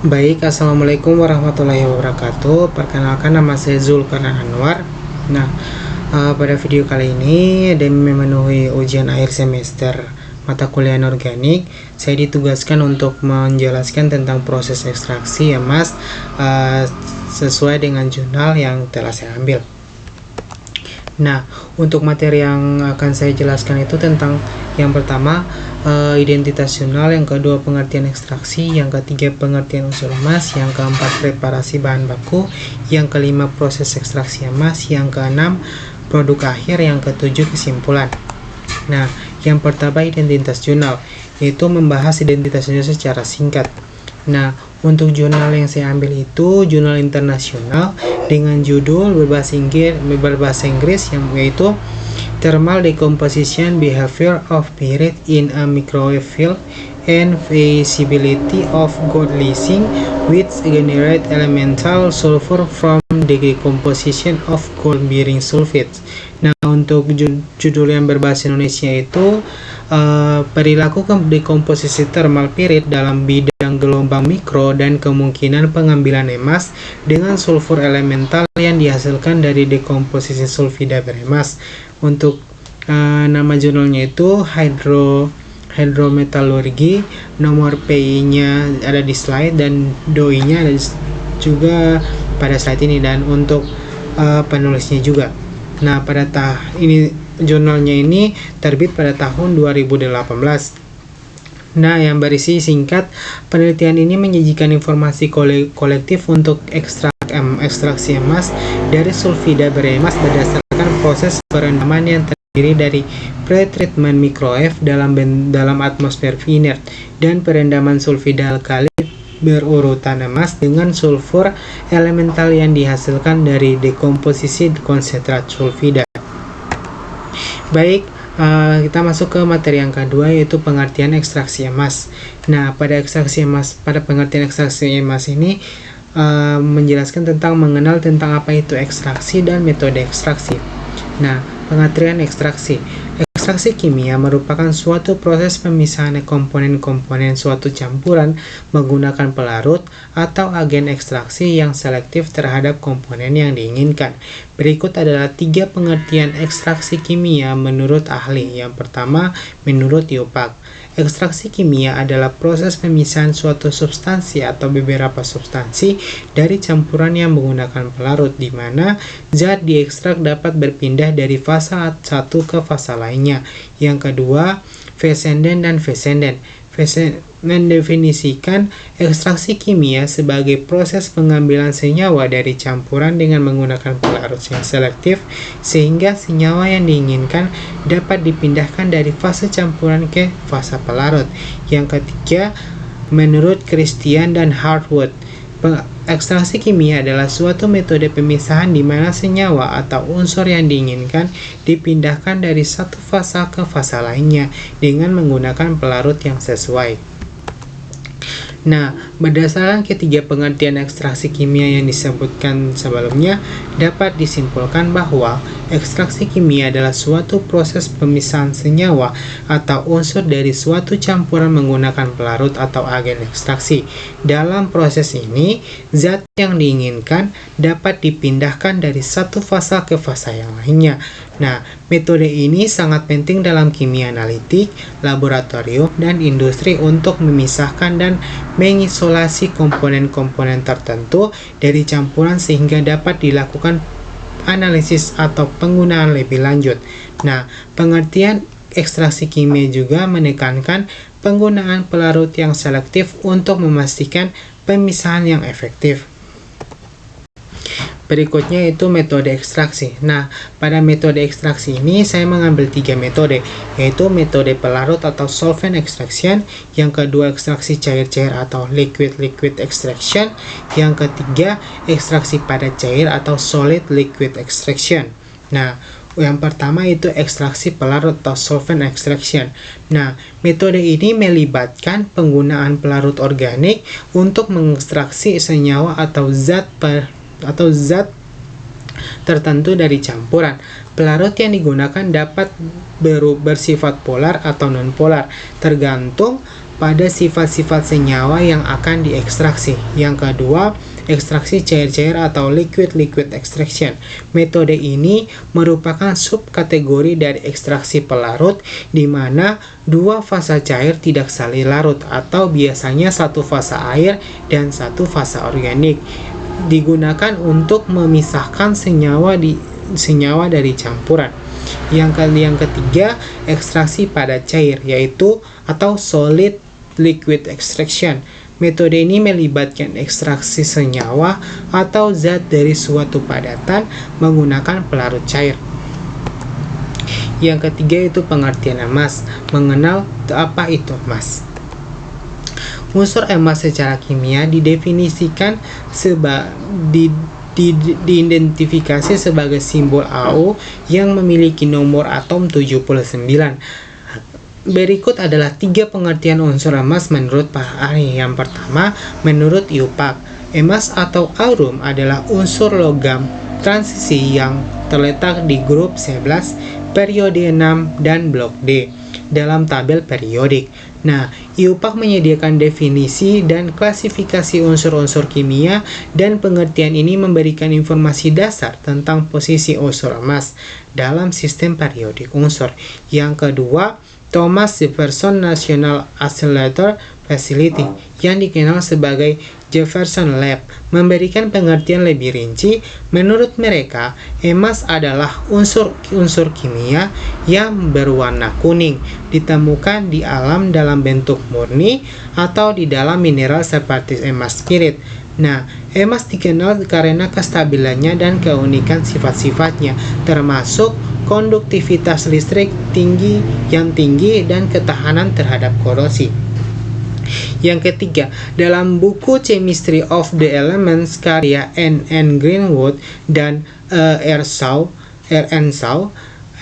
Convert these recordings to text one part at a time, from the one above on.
Baik, Assalamualaikum warahmatullahi wabarakatuh. Perkenalkan, nama saya Zulkarnain Anwar. Nah, pada video kali ini demi memenuhi ujian akhir semester mata kuliah organik, saya ditugaskan untuk menjelaskan tentang proses ekstraksi ya Mas, sesuai dengan jurnal yang telah saya ambil. Nah, untuk materi yang akan saya jelaskan itu tentang yang pertama identitas jurnal, yang kedua pengertian ekstraksi, yang ketiga pengertian unsur emas, yang keempat preparasi bahan baku, yang kelima proses ekstraksi emas, yang keenam produk akhir, yang ketujuh kesimpulan. Nah, yang pertama identitas jurnal, yaitu membahas identitas jurnal secara singkat. Nah, untuk jurnal yang saya ambil itu jurnal internasional dengan judul berbahasa Inggris yang yaitu Thermal Decomposition Behavior of Pyrit in a Microwave Field and Feasibility of Gold Leasing which Generate Elemental Sulfur from Decomposition of Gold-Bearing Sulfates. Nah, untuk judul yang berbahasa Indonesia itu perilaku dekomposisi thermal pyrit dalam bidang gelombang mikro dan kemungkinan pengambilan emas dengan sulfur elemental yang dihasilkan dari dekomposisi sulfida beremas. Untuk nama jurnalnya itu hydrometallurgy, nomor PI-nya ada di slide dan DOI-nya ada juga pada slide ini, dan untuk penulisnya juga. Nah, ini jurnalnya ini terbit pada tahun 2018. Nah, yang berisi singkat, penelitian ini menyajikan informasi kolektif untuk ekstraksi emas dari sulfida beremas berdasarkan proses perendaman yang terdiri dari pretreatment microwave dalam atmosfer inert dan perendaman sulfida alkali berurutan emas dengan sulfur elemental yang dihasilkan dari dekomposisi konsentrat sulfida. Baik, kita masuk ke materi yang kedua, yaitu pengertian ekstraksi emas. Nah, pada pengertian ekstraksi emas ini menjelaskan tentang mengenal tentang apa itu ekstraksi dan metode ekstraksi. Nah, pengertian ekstraksi. Ekstraksi kimia merupakan suatu proses pemisahan komponen-komponen suatu campuran menggunakan pelarut atau agen ekstraksi yang selektif terhadap komponen yang diinginkan. Berikut adalah 3 pengertian ekstraksi kimia menurut ahli. Yang pertama, menurut Yopak, ekstraksi kimia adalah proses pemisahan suatu substansi atau beberapa substansi dari campuran yang menggunakan pelarut, di mana zat diekstrak dapat berpindah dari fase satu ke fase lainnya. Yang kedua, Fessenden dan Fessenden. Fessenden mendefinisikan ekstraksi kimia sebagai proses pengambilan senyawa dari campuran dengan menggunakan pelarut yang selektif sehingga senyawa yang diinginkan dapat dipindahkan dari fase campuran ke fase pelarut. Yang ketiga, menurut Christian dan Hartwood, ekstraksi kimia adalah suatu metode pemisahan di mana senyawa atau unsur yang diinginkan dipindahkan dari satu fase ke fase lainnya dengan menggunakan pelarut yang sesuai. Nah, berdasarkan ketiga pengertian ekstraksi kimia yang disebutkan sebelumnya, dapat disimpulkan bahwa ekstraksi kimia adalah suatu proses pemisahan senyawa atau unsur dari suatu campuran menggunakan pelarut atau agen ekstraksi. Dalam proses ini, zat yang diinginkan dapat dipindahkan dari satu fase ke fase yang lainnya. Nah, metode ini sangat penting dalam kimia analitik, laboratorium, dan industri untuk memisahkan dan mengisolasi komponen-komponen tertentu dari campuran sehingga dapat dilakukan analisis atau penggunaan lebih lanjut. Nah, pengertian ekstraksi kimia juga menekankan penggunaan pelarut yang selektif untuk memastikan pemisahan yang efektif. Berikutnya itu metode ekstraksi. Nah, pada metode ekstraksi ini saya mengambil 3 metode, yaitu metode pelarut atau solvent extraction, yang kedua ekstraksi cair-cair atau liquid-liquid extraction, yang ketiga ekstraksi pada cair atau solid liquid extraction. Nah, yang pertama itu ekstraksi pelarut atau solvent extraction. Nah, metode ini melibatkan penggunaan pelarut organik untuk mengekstraksi senyawa atau zat tertentu dari campuran. Pelarut yang digunakan dapat bersifat polar atau non-polar, tergantung pada sifat-sifat senyawa yang akan diekstraksi. Yang kedua, ekstraksi cair-cair atau liquid-liquid extraction. Metode ini merupakan subkategori dari ekstraksi pelarut di mana dua fasa cair tidak saling larut atau biasanya satu fasa air dan satu fasa organik. Digunakan untuk memisahkan senyawa dari campuran. Yang ketiga, ekstraksi pada cair yaitu atau solid liquid extraction. Metode ini melibatkan ekstraksi senyawa atau zat dari suatu padatan menggunakan pelarut cair. Yang ketiga itu pengertian emas, mengenal apa itu emas. Unsur emas secara kimia didefinisikan diidentifikasi sebagai simbol AU yang memiliki nomor atom 79. Berikut adalah 3 pengertian unsur emas menurut Pak Ari. Yang pertama, menurut IUPAC, emas atau aurum adalah unsur logam transisi yang terletak di grup 11, periode 6, dan blok D dalam tabel periodik. Nah, IUPAC menyediakan definisi dan klasifikasi unsur-unsur kimia dan pengertian ini memberikan informasi dasar tentang posisi unsur emas dalam sistem periodik unsur. Yang kedua, Thomas Jefferson National Accelerator Facility yang dikenal sebagai Jefferson Lab memberikan pengertian lebih rinci. Menurut mereka, emas adalah unsur kimia yang berwarna kuning, ditemukan di alam dalam bentuk murni atau di dalam mineral seperti emas spirit. Nah, emas dikenal karena kestabilannya dan keunikan sifat-sifatnya, termasuk konduktivitas listrik tinggi dan ketahanan terhadap korosi. Yang ketiga, dalam buku Chemistry of the Elements karya N. Greenwood dan R. N. Shaw,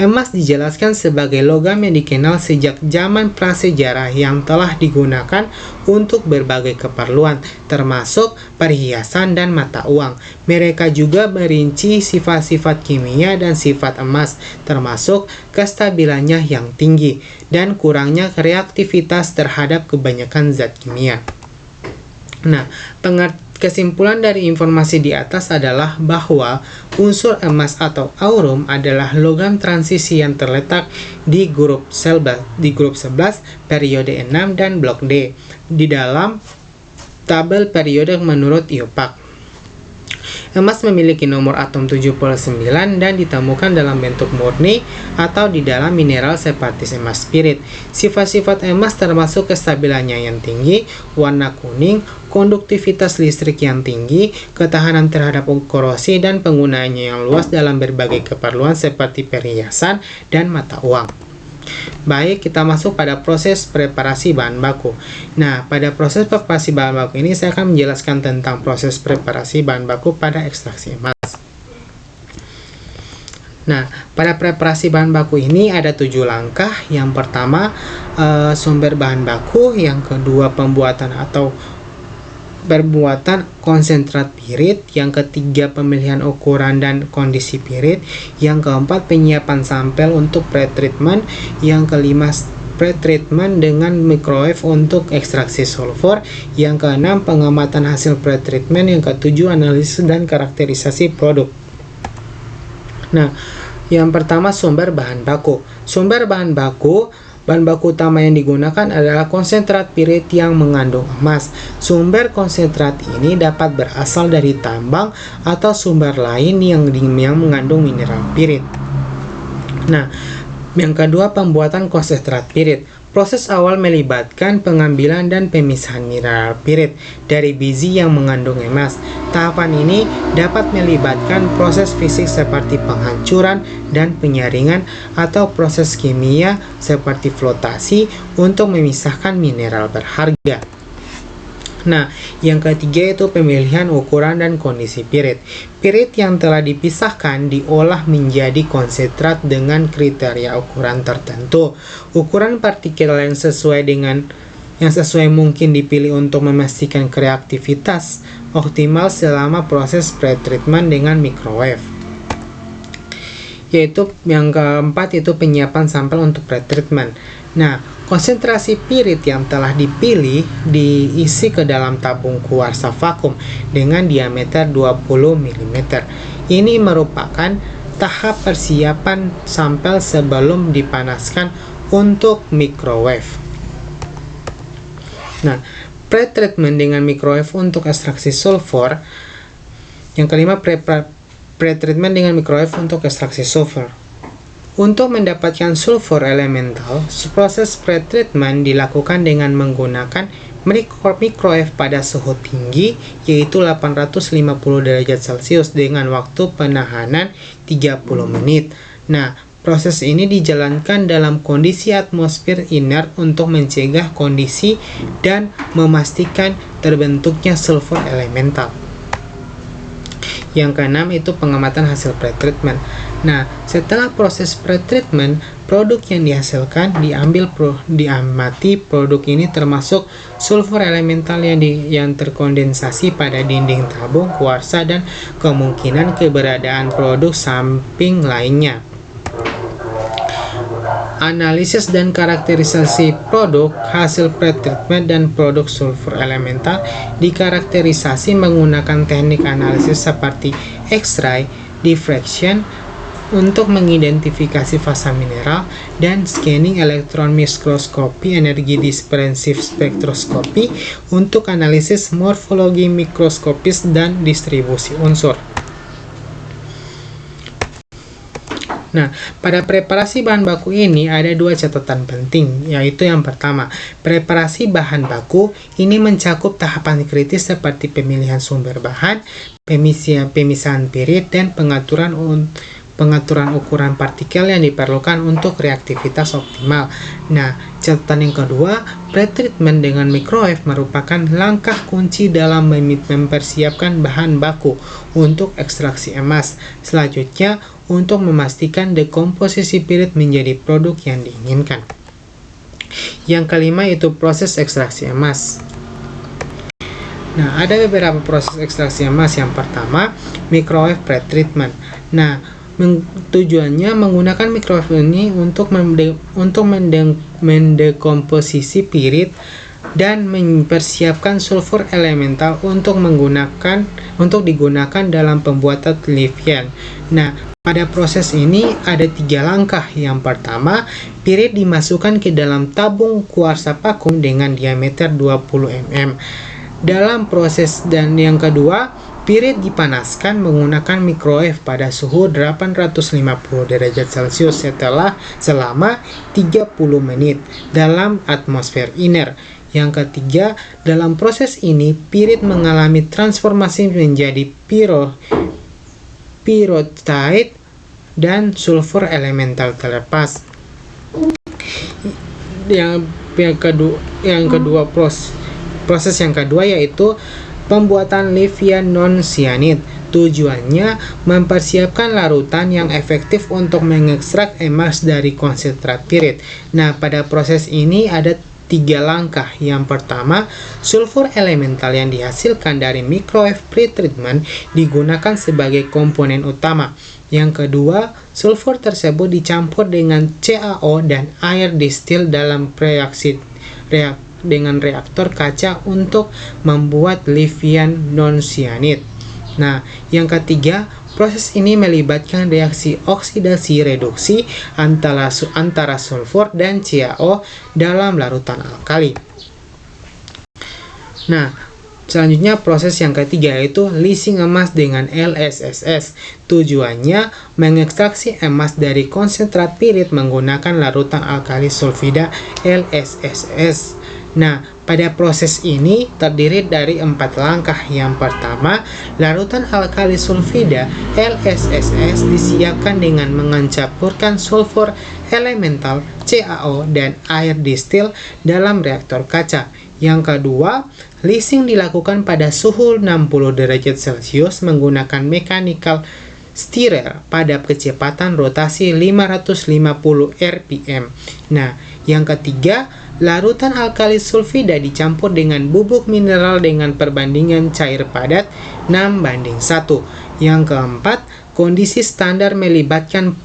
emas dijelaskan sebagai logam yang dikenal sejak zaman prasejarah yang telah digunakan untuk berbagai keperluan, termasuk perhiasan dan mata uang. Mereka juga merinci sifat-sifat kimia dan sifat emas, termasuk kestabilannya yang tinggi dan kurangnya reaktivitas terhadap kebanyakan zat kimia. Nah, kesimpulan dari informasi di atas adalah bahwa unsur emas atau aurum adalah logam transisi yang terletak di grup 11, periode 6 dan blok D di dalam tabel periodik menurut IUPAC. Emas memiliki nomor atom 79 dan ditemukan dalam bentuk murni atau di dalam mineral seperti emas spirit. Sifat-sifat emas termasuk kestabilannya yang tinggi, warna kuning, konduktivitas listrik yang tinggi, ketahanan terhadap korosi, dan penggunaannya yang luas dalam berbagai keperluan seperti perhiasan dan mata uang. Baik, kita masuk pada proses preparasi bahan baku. Nah, pada proses preparasi bahan baku ini saya akan menjelaskan tentang proses preparasi bahan baku pada ekstraksi emas. Nah, pada preparasi bahan baku ini ada 7 langkah. Yang pertama, sumber bahan baku. Yang kedua, pembuatan konsentrat pirit. Yang ketiga, pemilihan ukuran dan kondisi pirit. Yang keempat, penyiapan sampel untuk pretreatment. Yang kelima, pretreatment dengan microwave untuk ekstraksi sulfur. Yang keenam, pengamatan hasil pretreatment. Yang ketujuh, analisis dan karakterisasi produk. Nah, yang pertama, sumber bahan baku. Bahan baku utama yang digunakan adalah konsentrat pirit yang mengandung emas. Sumber konsentrat ini dapat berasal dari tambang atau sumber lain yang mengandung mineral pirit. Nah, yang kedua, pembuatan konsentrat pirit. Proses awal melibatkan pengambilan dan pemisahan mineral pirit dari biji yang mengandung emas. Tahapan ini dapat melibatkan proses fisik seperti penghancuran dan penyaringan atau proses kimia seperti flotasi untuk memisahkan mineral berharga. Nah, yang ketiga itu pemilihan ukuran dan kondisi pirit. Pirit yang telah dipisahkan diolah menjadi konsentrat dengan kriteria ukuran tertentu. Ukuran partikel yang sesuai mungkin dipilih untuk memastikan reaktivitas optimal selama proses pretreatment dengan microwave. Yaitu yang keempat itu penyiapan sampel untuk pretreatment. Nah, konsentrasi pirit yang telah dipilih diisi ke dalam tabung kuarsa vakum dengan diameter 20 mm. Ini merupakan tahap persiapan sampel sebelum dipanaskan untuk microwave. Nah, pretreatment dengan microwave untuk ekstraksi sulfur. Yang kelima, pretreatment dengan microwave untuk ekstraksi sulfur. Untuk mendapatkan sulfur elemental, proses pretreatment dilakukan dengan menggunakan microwave pada suhu tinggi, yaitu 850 derajat Celcius dengan waktu penahanan 30 menit. Nah, proses ini dijalankan dalam kondisi atmosfer inert untuk mencegah kondisi dan memastikan terbentuknya sulfur elemental. Yang keenam itu pengamatan hasil pretreatment. Nah, setelah proses pretreatment, produk yang dihasilkan diamati. Produk ini termasuk sulfur elemental yang terkondensasi pada dinding tabung kuarsa dan kemungkinan keberadaan produk samping lainnya. Analisis dan karakterisasi produk hasil pretreatment dan produk sulfur elemental dikarakterisasi menggunakan teknik analisis seperti X-ray diffraction untuk mengidentifikasi fasa mineral dan scanning elektron mikroskopi energi dispersif spektroskopi untuk analisis morfologi mikroskopis dan distribusi unsur. Nah, pada preparasi bahan baku ini ada dua catatan penting, yaitu yang pertama, preparasi bahan baku ini mencakup tahapan kritis seperti pemilihan sumber bahan, pemisahan pirit, dan pengaturan ukuran partikel yang diperlukan untuk reaktivitas optimal. Nah, catatan yang kedua, pretreatment dengan microwave merupakan langkah kunci dalam mempersiapkan bahan baku untuk ekstraksi emas. Selanjutnya, untuk memastikan dekomposisi pirit menjadi produk yang diinginkan. Yang kelima itu proses ekstraksi emas. Nah, ada beberapa proses ekstraksi emas. Yang pertama, microwave pretreatment. Nah, tujuannya menggunakan microwave ini untuk mendekomposisi pirit dan mempersiapkan sulfur elemental untuk digunakan dalam pembuatan lithium. Nah, pada proses ini ada 3 langkah. Yang pertama, pirit dimasukkan ke dalam tabung kuarsa vakum dengan diameter 20 mm. Dalam proses dan yang kedua, pirit dipanaskan menggunakan microwave pada suhu 850 derajat Celcius selama 30 menit dalam atmosfer inert. Yang ketiga, dalam proses ini pirit mengalami transformasi menjadi pyrrhotite dan sulfur elemental terlepas. Proses yang kedua yaitu pembuatan lithium non-cyanide. Tujuannya mempersiapkan larutan yang efektif untuk mengekstrak emas dari konsentrat pirit. Nah, pada proses ini ada 3 langkah. Yang pertama, sulfur elemental yang dihasilkan dari microwave pretreatment digunakan sebagai komponen utama. Yang kedua, sulfur tersebut dicampur dengan CaO dan air distil dalam dengan reaktor kaca untuk membuat lithium non-cyanide. Nah, yang ketiga, proses ini melibatkan reaksi oksidasi reduksi antara sulfur dan CaO dalam larutan alkali. Nah, selanjutnya proses yang ketiga yaitu leaching emas dengan LSSS. Tujuannya mengekstraksi emas dari konsentrat pirit menggunakan larutan alkali sulfida LSSS. Nah, pada proses ini terdiri dari 4 langkah. Yang pertama, larutan alkali sulfida LSSS disiapkan dengan mencampurkan sulfur elemental, CaO, dan air distil dalam reaktor kaca. Yang kedua, leaching dilakukan pada suhu 60 derajat Celcius menggunakan mechanical stirrer pada kecepatan rotasi 550 rpm. Nah, yang ketiga, larutan alkali sulfida dicampur dengan bubuk mineral dengan perbandingan cair padat 6:1. Yang keempat, kondisi standar melibatkan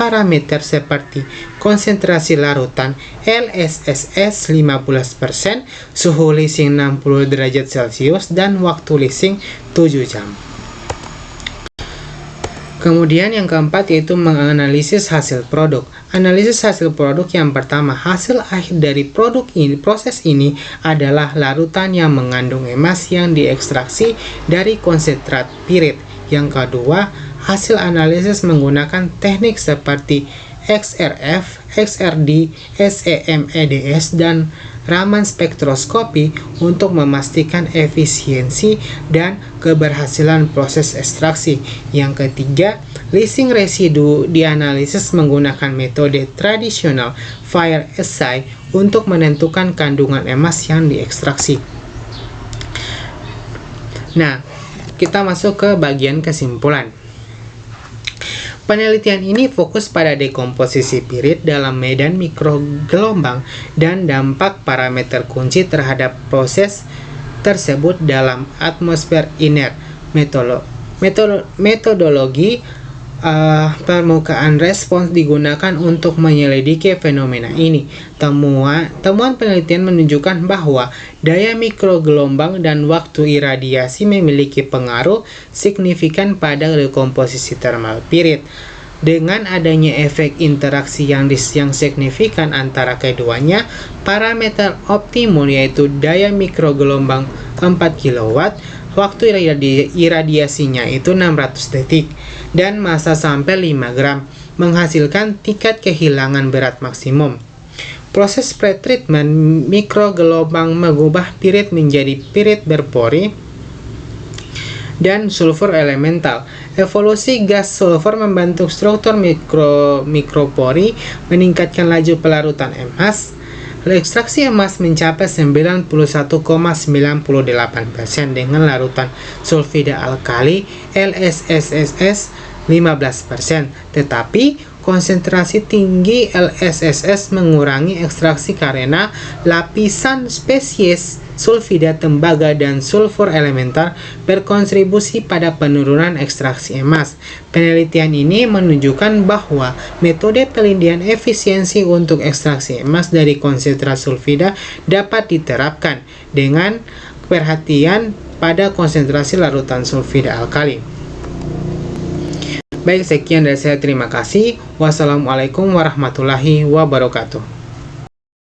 parameter seperti konsentrasi larutan LSSS 15%, suhu leasing 60 derajat Celcius, dan waktu leasing 7 jam. Kemudian yang keempat yaitu menganalisis hasil produk. Analisis hasil produk yang pertama, hasil akhir dari proses ini adalah larutan yang mengandung emas yang diekstraksi dari konsentrat pirit. Yang kedua, hasil analisis menggunakan teknik seperti XRF, XRD, SEM-EDS, dan Raman spektroskopi untuk memastikan efisiensi dan keberhasilan proses ekstraksi. Yang ketiga, leasing residu dianalisis menggunakan metode tradisional fire assay untuk menentukan kandungan emas yang diekstraksi. Nah, kita masuk ke bagian kesimpulan. Penelitian ini fokus pada dekomposisi pirit dalam medan mikrogelombang dan dampak parameter kunci terhadap proses tersebut dalam atmosfer inert. Metodologi permukaan respons digunakan untuk menyelidiki fenomena ini. Temuan penelitian menunjukkan bahwa daya mikrogelombang dan waktu iradiasi memiliki pengaruh signifikan pada dekomposisi termal pirit. Dengan adanya efek interaksi yang signifikan antara keduanya, parameter optimum yaitu daya mikrogelombang 4 kW, waktu iradiasinya itu 600 detik, dan massa sampai 5 gram, menghasilkan tingkat kehilangan berat maksimum. Proses pretreatment mikrogelombang mengubah pirit menjadi pirit berpori dan sulfur elemental. Evolusi gas sulfur membentuk struktur mikropori, meningkatkan laju pelarutan emas. Ekstraksi emas mencapai 91,98% dengan larutan sulfida alkali LSSS 15%, tetapi konsentrasi tinggi LSSS mengurangi ekstraksi karena lapisan spesies sulfida tembaga dan sulfur elemental berkontribusi pada penurunan ekstraksi emas. Penelitian ini menunjukkan bahwa metode penelitian efisiensi untuk ekstraksi emas dari konsentrat sulfida dapat diterapkan dengan perhatian pada konsentrasi larutan sulfida alkali. Baik, sekian dari saya. Terima kasih. Wassalamualaikum warahmatullahi wabarakatuh.